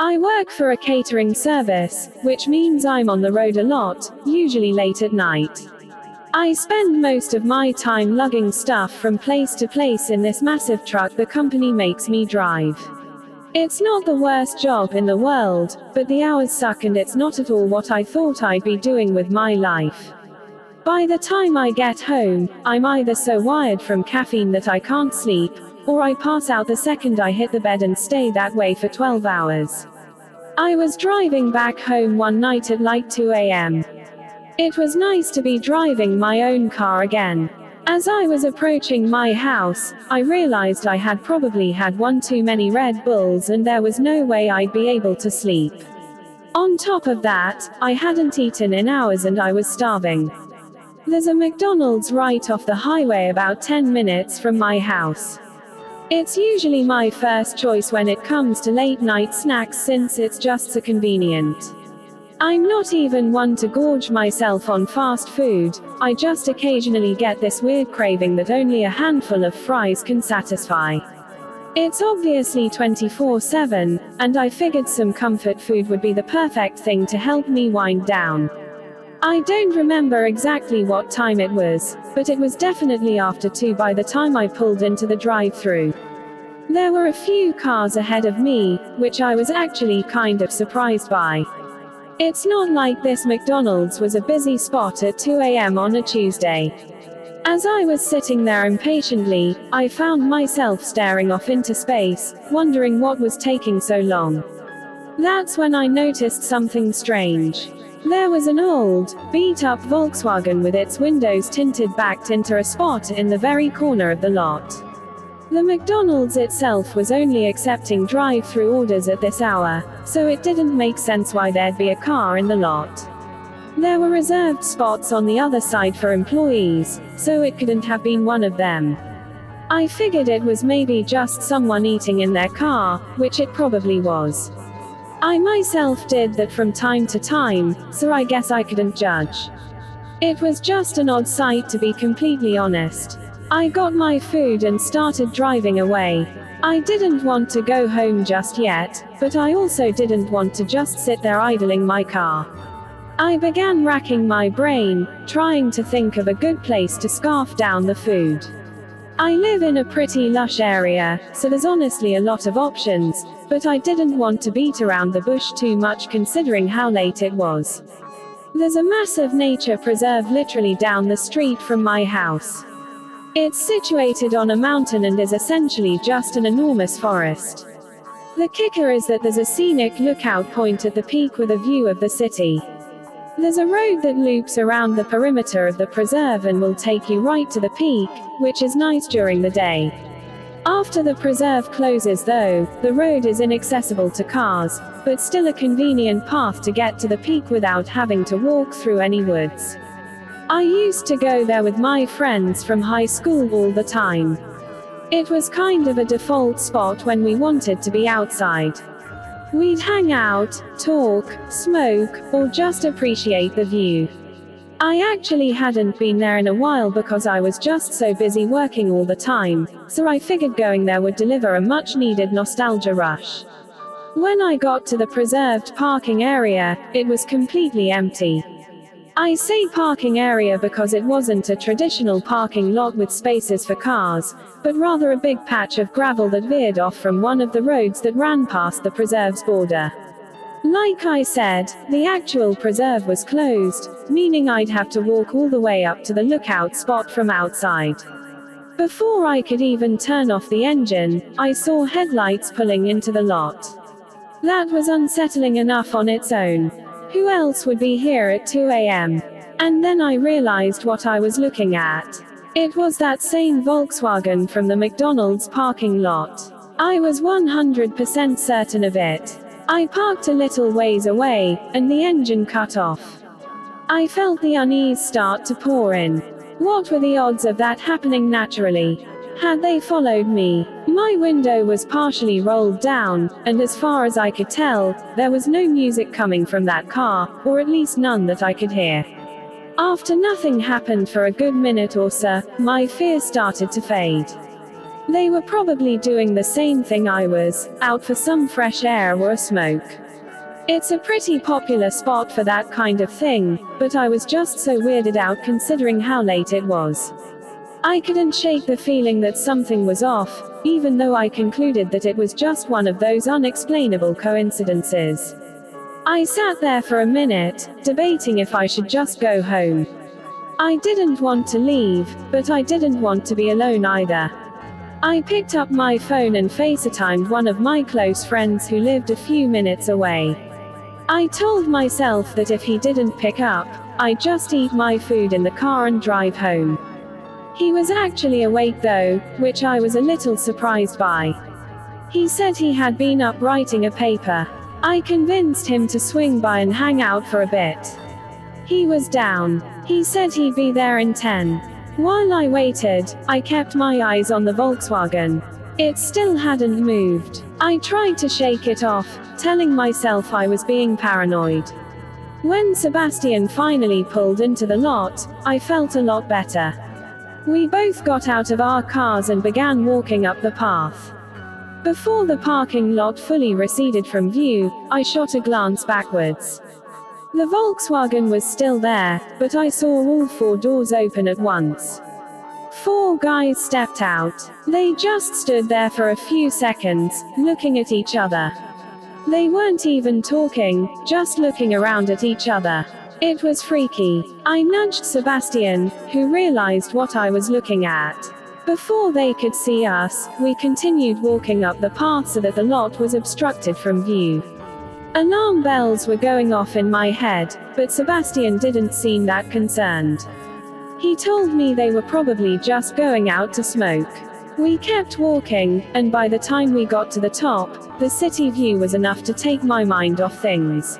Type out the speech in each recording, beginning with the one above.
I work for a catering service, which means I'm on the road a lot, usually late at night. I spend most of my time lugging stuff from place to place in this massive truck the company makes me drive. It's not the worst job in the world, but the hours suck and it's not at all what I thought I'd be doing with my life. By the time I get home, I'm either so wired from caffeine that I can't sleep, or I pass out the second I hit the bed and stay that way for 12 hours. I was driving back home one night at like 2 a.m. It was nice to be driving my own car again. As I was approaching my house, I realized I had probably had one too many Red Bulls and there was no way I'd be able to sleep. On top of that, I hadn't eaten in hours and I was starving. There's a McDonald's right off the highway about 10 minutes from my house. It's usually my first choice when it comes to late night snacks since it's just so convenient. I'm not even one to gorge myself on fast food, I just occasionally get this weird craving that only a handful of fries can satisfy. It's obviously 24/7, and I figured some comfort food would be the perfect thing to help me wind down. I don't remember exactly what time it was, but it was definitely after 2 by the time I pulled into the drive-thru. There were a few cars ahead of me, which I was actually kind of surprised by. It's not like this McDonald's was a busy spot at 2 a.m. on a Tuesday. As I was sitting there impatiently, I found myself staring off into space, wondering what was taking so long. That's when I noticed something strange. There was an old, beat-up Volkswagen with its windows tinted backed into a spot in the very corner of the lot. The McDonald's itself was only accepting drive-through orders at this hour, so it didn't make sense why there'd be a car in the lot. There were reserved spots on the other side for employees, so it couldn't have been one of them. I figured it was maybe just someone eating in their car, which it probably was. I myself did that from time to time, so I guess I couldn't judge. It was just an odd sight to be completely honest. I got my food and started driving away. I didn't want to go home just yet, but I also didn't want to just sit there idling my car. I began racking my brain, trying to think of a good place to scarf down the food. I live in a pretty lush area, so there's honestly a lot of options, but I didn't want to beat around the bush too much considering how late it was. There's a massive nature preserve literally down the street from my house. It's situated on a mountain and is essentially just an enormous forest. The kicker is that there's a scenic lookout point at the peak with a view of the city. There's a road that loops around the perimeter of the preserve and will take you right to the peak, which is nice during the day. After the preserve closes though, the road is inaccessible to cars, but still a convenient path to get to the peak without having to walk through any woods. I used to go there with my friends from high school all the time. It was kind of a default spot when we wanted to be outside. We'd hang out, talk, smoke, or just appreciate the view. I actually hadn't been there in a while because I was just so busy working all the time, so I figured going there would deliver a much-needed nostalgia rush. When I got to the preserved parking area, it was completely empty. I say parking area because it wasn't a traditional parking lot with spaces for cars, but rather a big patch of gravel that veered off from one of the roads that ran past the preserve's border. Like I said, the actual preserve was closed, meaning I'd have to walk all the way up to the lookout spot from outside. Before I could even turn off the engine, I saw headlights pulling into the lot. That was unsettling enough on its own. Who else would be here at 2 a.m.? And then I realized what I was looking at. It was that same Volkswagen from the McDonald's parking lot. I was 100% certain of it. I parked a little ways away, and the engine cut off. I felt the unease start to pour in. What were the odds of that happening naturally? Had they followed me? My window was partially rolled down, and as far as I could tell, there was no music coming from that car, or at least none that I could hear. After nothing happened for a good minute or so, my fear started to fade. They were probably doing the same thing I was, out for some fresh air or a smoke. It's a pretty popular spot for that kind of thing, but I was just so weirded out considering how late it was. I couldn't shake the feeling that something was off, even though I concluded that it was just one of those unexplainable coincidences. I sat there for a minute, debating if I should just go home. I didn't want to leave, but I didn't want to be alone either. I picked up my phone and FaceTimed one of my close friends who lived a few minutes away. I told myself that if he didn't pick up, I'd just eat my food in the car and drive home. He was actually awake though, which I was a little surprised by. He said he had been up writing a paper. I convinced him to swing by and hang out for a bit. He was down. He said he'd be there in 10. While I waited, I kept my eyes on the Volkswagen. It still hadn't moved. I tried to shake it off, telling myself I was being paranoid. When Sebastian finally pulled into the lot, I felt a lot better. We both got out of our cars and began walking up the path. Before the parking lot fully receded from view, I shot a glance backwards. The Volkswagen was still there, but I saw all 4 doors open at once. 4 guys stepped out. They just stood there for a few seconds, looking at each other. They weren't even talking, just looking around at each other. It was freaky. I nudged Sebastian, who realized what I was looking at. Before they could see us, we continued walking up the path so that the lot was obstructed from view. Alarm bells were going off in my head, but Sebastian didn't seem that concerned. He told me they were probably just going out to smoke. We kept walking, and by the time we got to the top, the city view was enough to take my mind off things.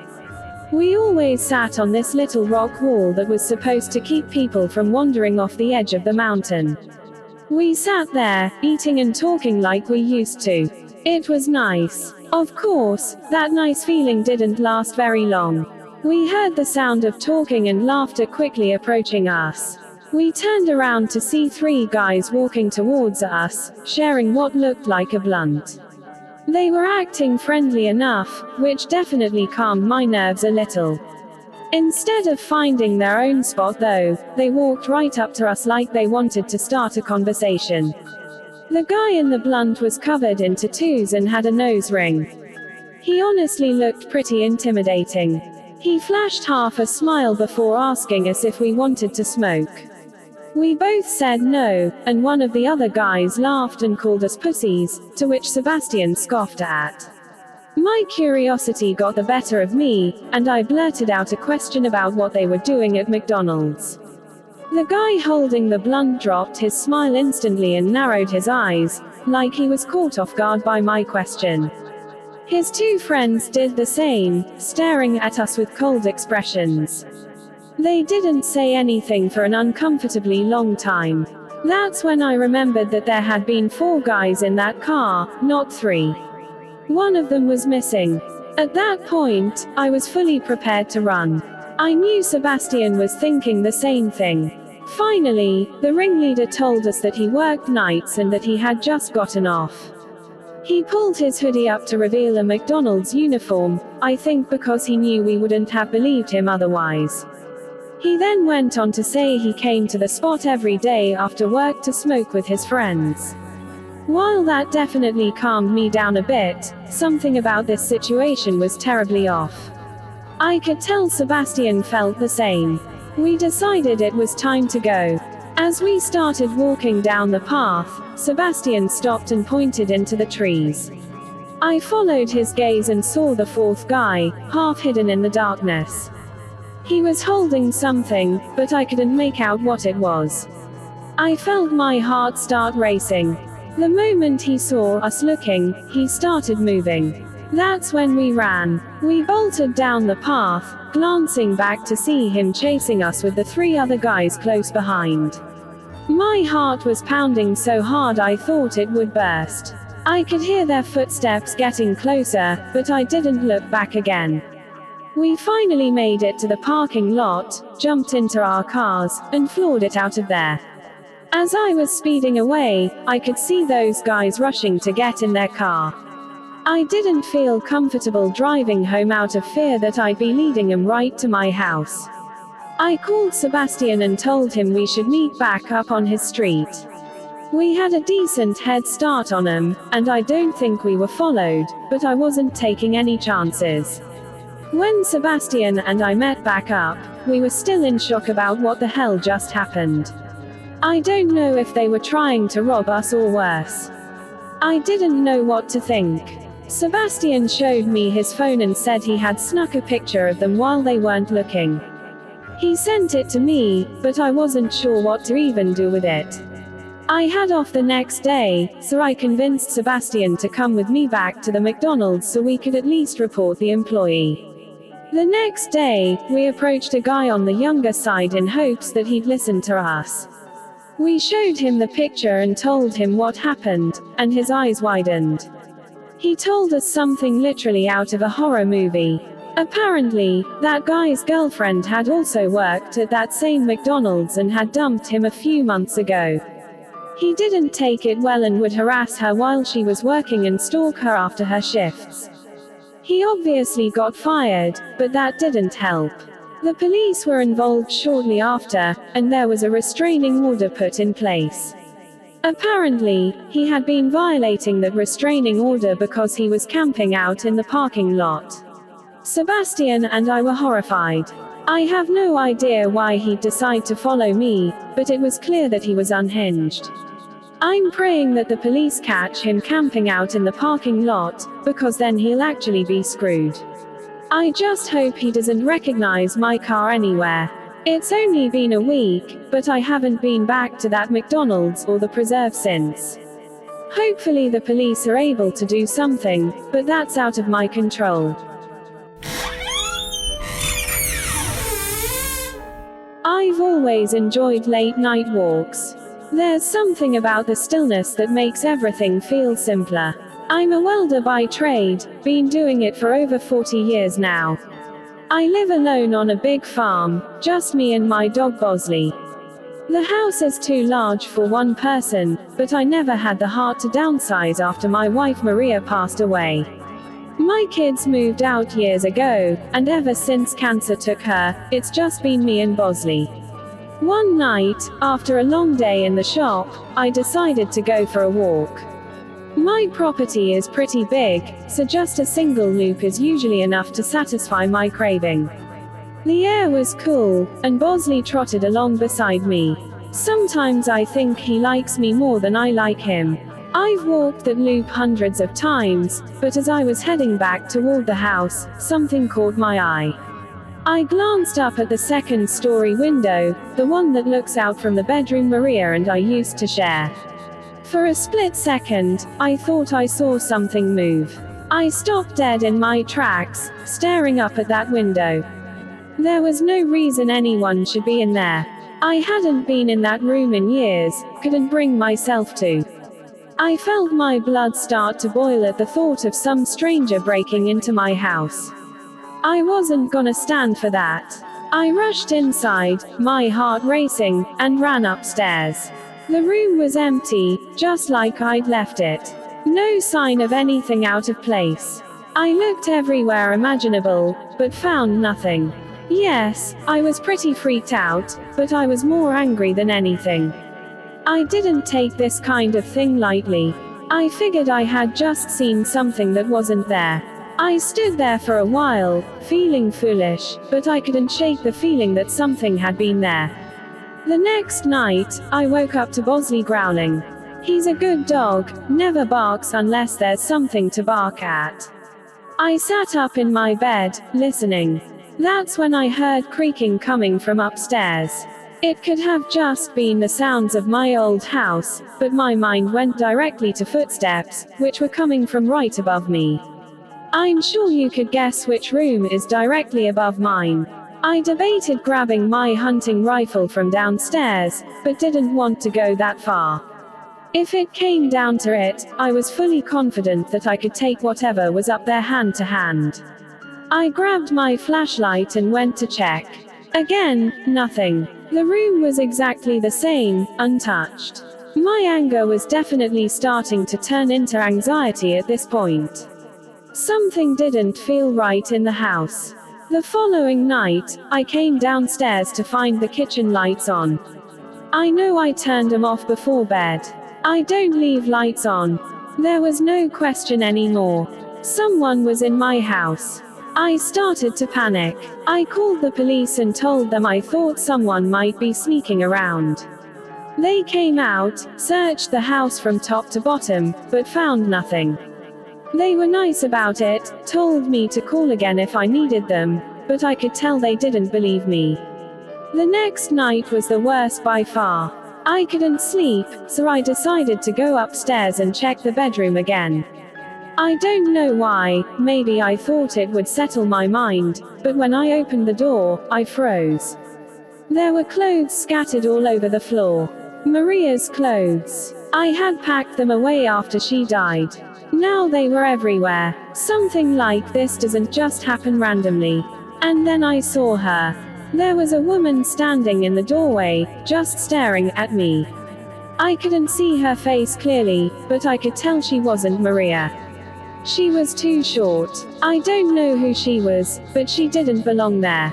We always sat on this little rock wall that was supposed to keep people from wandering off the edge of the mountain. We sat there, eating and talking like we used to. It was nice. Of course, that nice feeling didn't last very long. We heard the sound of talking and laughter quickly approaching us. We turned around to see 3 guys walking towards us, sharing what looked like a blunt. They were acting friendly enough, which definitely calmed my nerves a little. Instead of finding their own spot though, they walked right up to us like they wanted to start a conversation. The guy in the blunt was covered in tattoos and had a nose ring. He honestly looked pretty intimidating. He flashed half a smile before asking us if we wanted to smoke. We both said no, and one of the other guys laughed and called us pussies, to which Sebastian scoffed at. My curiosity got the better of me, and I blurted out a question about what they were doing at McDonald's. The guy holding the blunt dropped his smile instantly and narrowed his eyes, like he was caught off guard by my question. His 2 friends did the same, staring at us with cold expressions. They didn't say anything for an uncomfortably long time. That's when I remembered that there had been 4 guys in that car, not 3. One of them was missing. At that point, I was fully prepared to run. I knew Sebastian was thinking the same thing. Finally, the ringleader told us that he worked nights and that he had just gotten off. He pulled his hoodie up to reveal a McDonald's uniform, I think because he knew we wouldn't have believed him otherwise. He then went on to say he came to the spot every day after work to smoke with his friends. While that definitely calmed me down a bit, something about this situation was terribly off. I could tell Sebastian felt the same. We decided it was time to go. As we started walking down the path, Sebastian stopped and pointed into the trees. I followed his gaze and saw the 4th guy, half hidden in the darkness. He was holding something, but I couldn't make out what it was. I felt my heart start racing. The moment he saw us looking, he started moving. That's when we ran. We bolted down the path, glancing back to see him chasing us with the 3 other guys close behind. My heart was pounding so hard I thought it would burst. I could hear their footsteps getting closer, but I didn't look back again. We finally made it to the parking lot, jumped into our cars, and floored it out of there. As I was speeding away, I could see those guys rushing to get in their car. I didn't feel comfortable driving home out of fear that I'd be leading them right to my house. I called Sebastian and told him we should meet back up on his street. We had a decent head start on him, and I don't think we were followed, but I wasn't taking any chances. When Sebastian and I met back up, we were still in shock about what the hell just happened. I don't know if they were trying to rob us or worse. I didn't know what to think. Sebastian showed me his phone and said he had snuck a picture of them while they weren't looking. He sent it to me, but I wasn't sure what to even do with it. I had off the next day, so I convinced Sebastian to come with me back to the McDonald's so we could at least report the employee. The next day, we approached a guy on the younger side in hopes that he'd listen to us. We showed him the picture and told him what happened, and his eyes widened. He told us something literally out of a horror movie. Apparently, that guy's girlfriend had also worked at that same McDonald's and had dumped him a few months ago. He didn't take it well and would harass her while she was working and stalk her after her shifts. He obviously got fired, but that didn't help. The police were involved shortly after, and there was a restraining order put in place. Apparently, he had been violating that restraining order because he was camping out in the parking lot. Sebastian and I were horrified. I have no idea why he'd decide to follow me, but it was clear that he was unhinged. I'm praying that the police catch him camping out in the parking lot, because then he'll actually be screwed. I just hope he doesn't recognize my car anywhere. It's only been a week, but I haven't been back to that McDonald's or the preserve since. Hopefully the police are able to do something, but that's out of my control. I've always enjoyed late night walks. There's something about the stillness that makes everything feel simpler. I'm a welder by trade, been doing it for over 40 years now. I live alone on a big farm, just me and my dog Bosley. The house is too large for one person, but I never had the heart to downsize after my wife Maria passed away. My kids moved out years ago, and ever since cancer took her, it's just been me and Bosley. One night, after a long day in the shop, I decided to go for a walk. My property is pretty big, so just a single loop is usually enough to satisfy my craving. The air was cool, and Bosley trotted along beside me. Sometimes I think he likes me more than I like him. I've walked that loop hundreds of times, but as I was heading back toward the house, something caught my eye. I glanced up at the second-story window, the one that looks out from the bedroom Maria and I used to share. For a split second, I thought I saw something move. I stopped dead in my tracks, staring up at that window. There was no reason anyone should be in there. I hadn't been in that room in years, couldn't bring myself to. I felt my blood start to boil at the thought of some stranger breaking into my house. I wasn't gonna stand for that. I rushed inside, my heart racing, and ran upstairs. The room was empty, just like I'd left it. No sign of anything out of place. I looked everywhere imaginable, but found nothing. Yes, I was pretty freaked out, but I was more angry than anything. I didn't take this kind of thing lightly. I figured I had just seen something that wasn't there. I stood there for a while, feeling foolish, but I couldn't shake the feeling that something had been there. The next night, I woke up to Bosley growling. He's a good dog, never barks unless there's something to bark at. I sat up in my bed, listening. That's when I heard creaking coming from upstairs. It could have just been the sounds of my old house, but my mind went directly to footsteps, which were coming from right above me. I'm sure you could guess which room is directly above mine. I debated grabbing my hunting rifle from downstairs, but didn't want to go that far. If it came down to it, I was fully confident that I could take whatever was up there hand to hand. I grabbed my flashlight and went to check. Again, nothing. The room was exactly the same, untouched. My anger was definitely starting to turn into anxiety at this point. Something didn't feel right in the house. The following night, I came downstairs to find the kitchen lights on. I know I turned them off before bed. I don't leave lights on. There was no question anymore. Someone was in my house. I started to panic. I called the police and told them I thought someone might be sneaking around. They came out, searched the house from top to bottom, but found nothing. They were nice about it, told me to call again if I needed them, but I could tell they didn't believe me. The next night was the worst by far. I couldn't sleep, so I decided to go upstairs and check the bedroom again. I don't know why, maybe I thought it would settle my mind, but when I opened the door, I froze. There were clothes scattered all over the floor. Maria's clothes. I had packed them away after she died. Now they were everywhere. Something like this doesn't just happen randomly. And then I saw her. There was a woman standing in the doorway, just staring at me. I couldn't see her face clearly, but I could tell she wasn't Maria. She was too short. I don't know who she was, but she didn't belong there.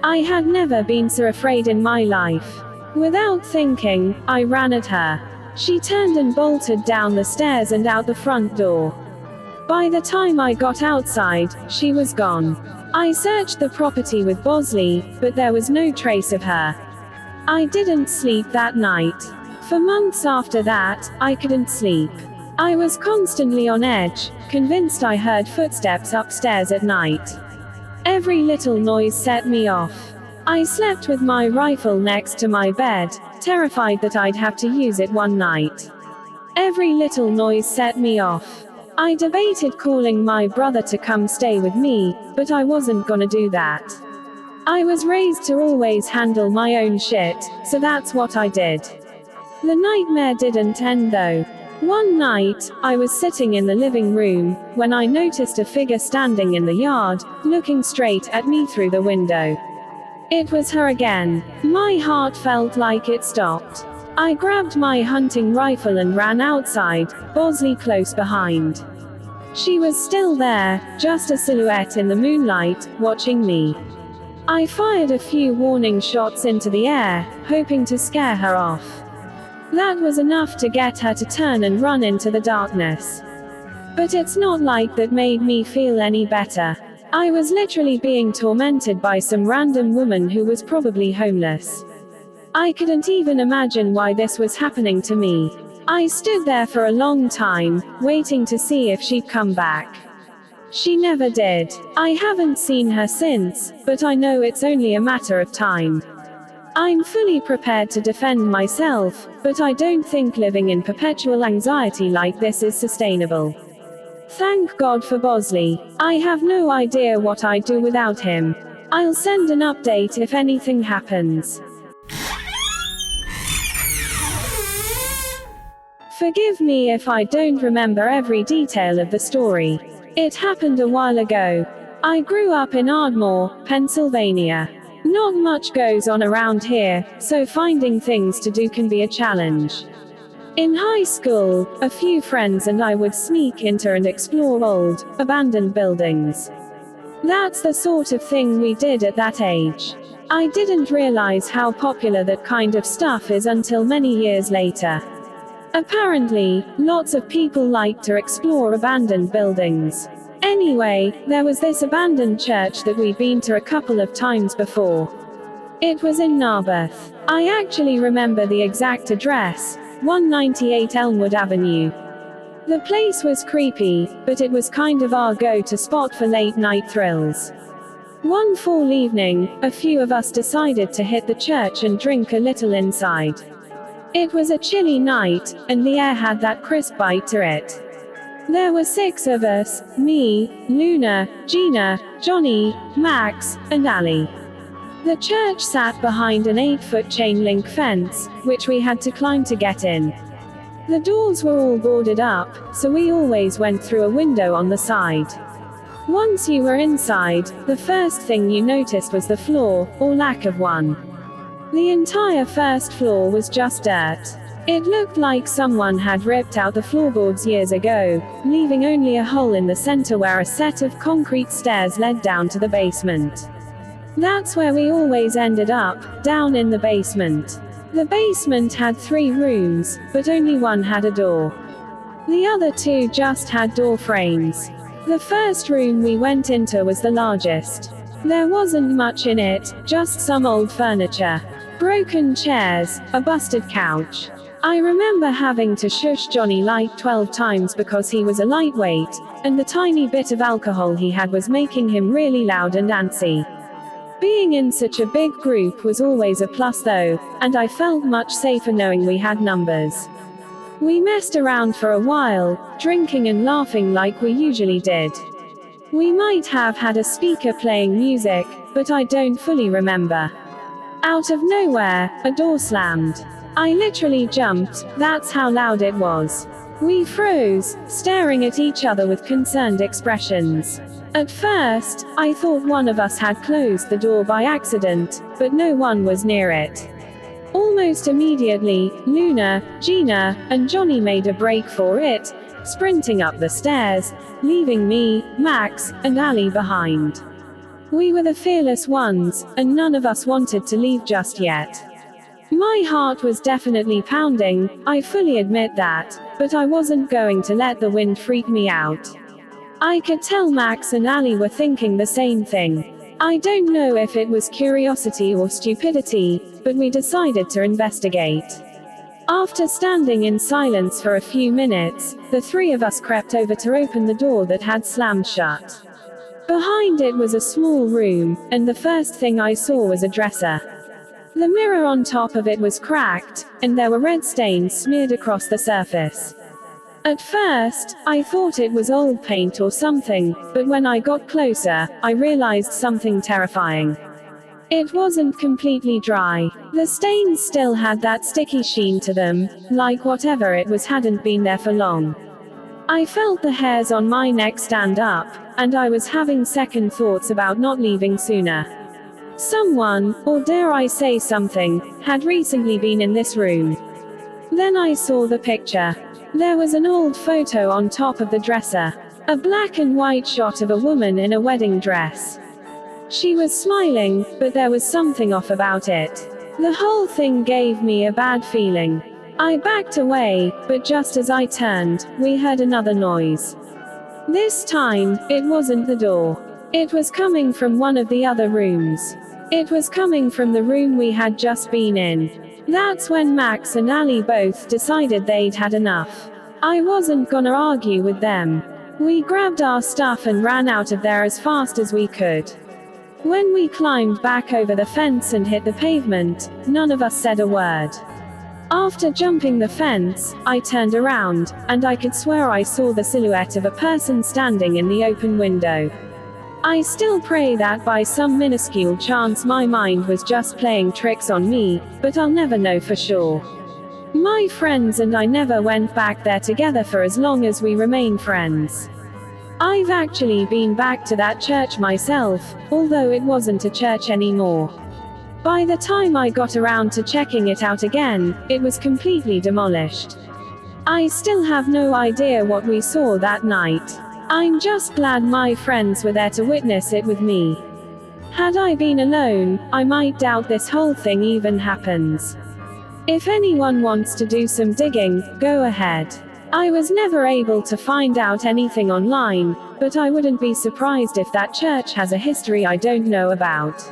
I had never been so afraid in my life. Without thinking, I ran at her. She turned and bolted down the stairs and out the front door. By the time I got outside, she was gone. I searched the property with Bosley, but there was no trace of her. I didn't sleep that night. For months after that, I couldn't sleep. I was constantly on edge, convinced I heard footsteps upstairs at night. Every little noise set me off. I slept with my rifle next to my bed, terrified that I'd have to use it one night. Every little noise set me off. I debated calling my brother to come stay with me, but I wasn't gonna do that. I was raised to always handle my own shit, so that's what I did. The nightmare didn't end though. One night, I was sitting in the living room, when I noticed a figure standing in the yard, looking straight at me through the window. It was her again. My heart felt like it stopped. I grabbed my hunting rifle and ran outside, Bosley close behind. She was still there, just a silhouette in the moonlight, watching me. I fired a few warning shots into the air, hoping to scare her off. That was enough to get her to turn and run into the darkness. But it's not like that made me feel any better. I was literally being tormented by some random woman who was probably homeless. I couldn't even imagine why this was happening to me. I stood there for a long time, waiting to see if she'd come back. She never did. I haven't seen her since, but I know it's only a matter of time. I'm fully prepared to defend myself, but I don't think living in perpetual anxiety like this is sustainable. Thank God for Bosley. I have no idea what I'd do without him. I'll send an update if anything happens. Forgive me if I don't remember every detail of the story. It happened a while ago. I grew up in Ardmore, Pennsylvania. Not much goes on around here, so finding things to do can be a challenge. In high school, a few friends and I would sneak into and explore old, abandoned buildings. That's the sort of thing we did at that age. I didn't realize how popular that kind of stuff is until many years later. Apparently, lots of people like to explore abandoned buildings. Anyway, there was this abandoned church that we'd been to a couple of times before. It was in Narberth. I actually remember the exact address, 198 Elmwood Avenue. The place was creepy, but it was kind of our go-to spot for late-night thrills. One fall evening, a few of us decided to hit the church and drink a little inside. It was a chilly night, and the air had that crisp bite to it. There were 6 of us, me, Luna, Gina, Johnny, Max, and Ali. The church sat behind an 8-foot chain link fence, which we had to climb to get in. The doors were all boarded up, so we always went through a window on the side. Once you were inside, the first thing you noticed was the floor, or lack of one. The entire first floor was just dirt. It looked like someone had ripped out the floorboards years ago, leaving only a hole in the center where a set of concrete stairs led down to the basement. That's where we always ended up, down in the basement. The basement had 3 rooms, but only one had a door. The other 2 just had door frames. The first room we went into was the largest. There wasn't much in it, just some old furniture, broken chairs, a busted couch. I remember having to shush Johnny like 12 times because he was a lightweight, and the tiny bit of alcohol he had was making him really loud and antsy. Being in such a big group was always a plus though, and I felt much safer knowing we had numbers. We messed around for a while, drinking and laughing like we usually did. We might have had a speaker playing music, but I don't fully remember. Out of nowhere, a door slammed. I literally jumped, that's how loud it was. We froze, staring at each other with concerned expressions. At first, I thought one of us had closed the door by accident, but no one was near it. Almost immediately, Luna, Gina, and Johnny made a break for it, sprinting up the stairs, leaving me, Max, and Ali behind. We were the fearless ones, and none of us wanted to leave just yet. My heart was definitely pounding, I fully admit that, but I wasn't going to let the wind freak me out. I could tell Max and Ali were thinking the same thing. I don't know if it was curiosity or stupidity, but we decided to investigate. After standing in silence for a few minutes, the 3 of us crept over to open the door that had slammed shut. Behind it was a small room, and the first thing I saw was a dresser. The mirror on top of it was cracked, and there were red stains smeared across the surface. At first, I thought it was old paint or something, but when I got closer, I realized something terrifying. It wasn't completely dry. The stains still had that sticky sheen to them, like whatever it was hadn't been there for long. I felt the hairs on my neck stand up, and I was having second thoughts about not leaving sooner. Someone, or dare I say something, had recently been in this room. Then I saw the picture. There was an old photo on top of the dresser. A black and white shot of a woman in a wedding dress. She was smiling, but there was something off about it. The whole thing gave me a bad feeling. I backed away, but just as I turned, we heard another noise. This time, it wasn't the door. It was coming from one of the other rooms. It was coming from the room we had just been in. That's when Max and Ali both decided they'd had enough. I wasn't gonna argue with them. We grabbed our stuff and ran out of there as fast as we could. When we climbed back over the fence and hit the pavement, none of us said a word. After jumping the fence, I turned around, and I could swear I saw the silhouette of a person standing in the open window. I still pray that by some minuscule chance my mind was just playing tricks on me, but I'll never know for sure. My friends and I never went back there together for as long as we remain friends. I've actually been back to that church myself, although it wasn't a church anymore. By the time I got around to checking it out again, it was completely demolished. I still have no idea what we saw that night. I'm just glad my friends were there to witness it with me. Had I been alone, I might doubt this whole thing even happens. If anyone wants to do some digging, go ahead. I was never able to find out anything online, but I wouldn't be surprised if that church has a history I don't know about.